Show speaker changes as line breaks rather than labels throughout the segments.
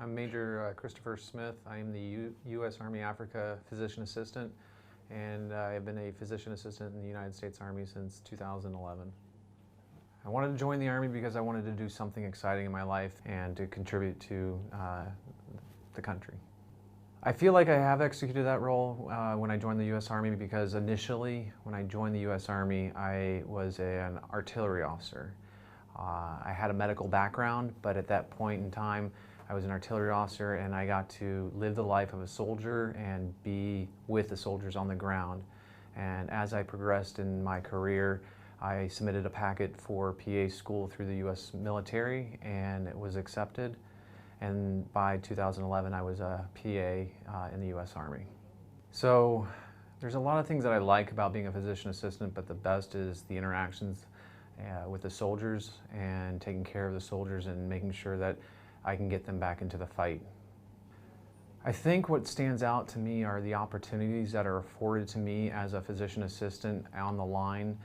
I'm Major Christopher Smith. I am the U.S. Army Africa Physician Assistant, and I've been a Physician Assistant in the United States Army since 2011. I wanted to join the Army because I wanted to do something exciting in my life and to contribute to the country. I feel like I have executed that role when I joined the U.S. Army because initially, when I joined the U.S. Army, I was an artillery officer. I had a medical background, but at that point in time, I was an artillery officer and I got to live the life of a soldier and be with the soldiers on the ground. And as I progressed in my career, I submitted a packet for PA school through the U.S. military and it was accepted. And by 2011, I was a PA in the U.S. Army. So there's a lot of things that I like about being a physician assistant, but the best is the interactions with the soldiers and taking care of the soldiers and making sure that I can get them back into the fight. I think what stands out to me are the opportunities that are afforded to me as a physician assistant on the line,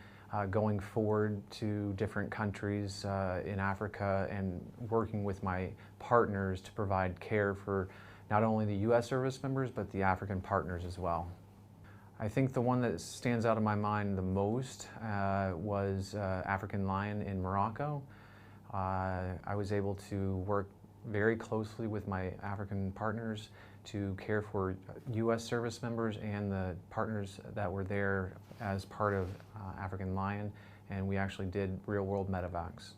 going forward to different countries in Africa and working with my partners to provide care for not only the U.S. service members, but the African partners as well. I think the one that stands out in my mind the most was African Lion in Morocco. I was able to work very closely with my African partners to care for U.S. service members and the partners that were there as part of African Lion, and we actually did real-world medevacs.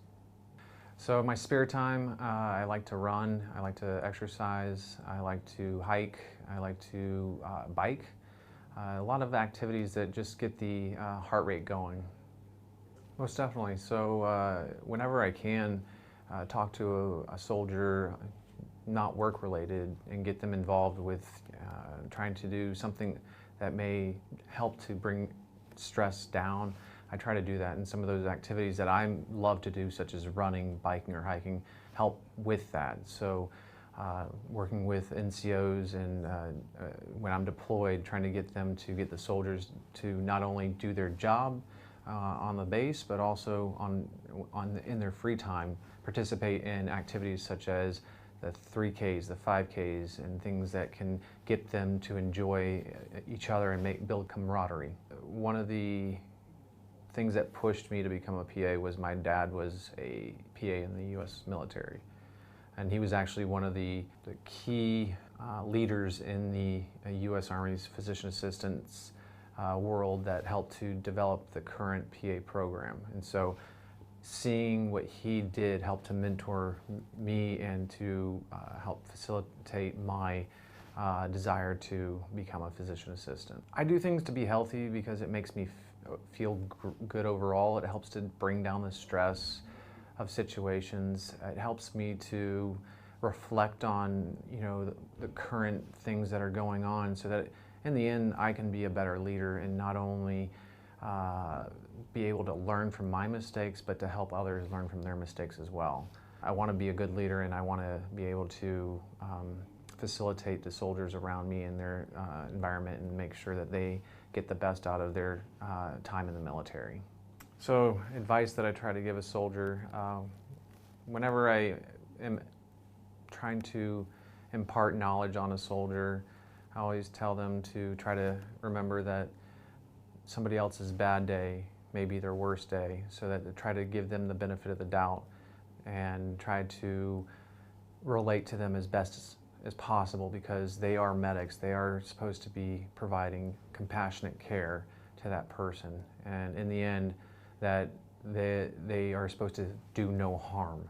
So in my spare time, I like to run, I like to exercise, I like to hike, I like to bike. A lot of activities that just get the heart rate going. Most definitely. So whenever I can, talk to a soldier, not work-related, and get them involved with trying to do something that may help to bring stress down. I try to do that, and some of those activities that I love to do, such as running, biking, or hiking, help with that. So working with NCOs and when I'm deployed, trying to get them to get the soldiers to not only do their job on the base, but also in their free time, participate in activities such as the 3Ks, the 5Ks, and things that can get them to enjoy each other and build camaraderie. One of the things that pushed me to become a PA was my dad was a PA in the U.S. military. And he was actually one of the key leaders in the U.S. Army's physician assistants world that helped to develop the current PA program. And so seeing what he did helped to mentor me and to help facilitate my desire to become a physician assistant. I do things to be healthy because it makes me feel good overall. It helps to bring down the stress of situations. It helps me to reflect on, the current things that are going on, so that in the end I can be a better leader and not only be able to learn from my mistakes, but to help others learn from their mistakes as well. I want to be a good leader, and I want to be able to facilitate the soldiers around me in their environment and make sure that they get the best out of their time in the military. So, advice that I try to give a soldier, whenever I am trying to impart knowledge on a soldier, I always tell them to try to remember that somebody else's bad day may be their worst day, so that to try to give them the benefit of the doubt and try to relate to them as best as possible, because they are medics. They are supposed to be providing compassionate care to that person, and in the end, that they are supposed to do no harm.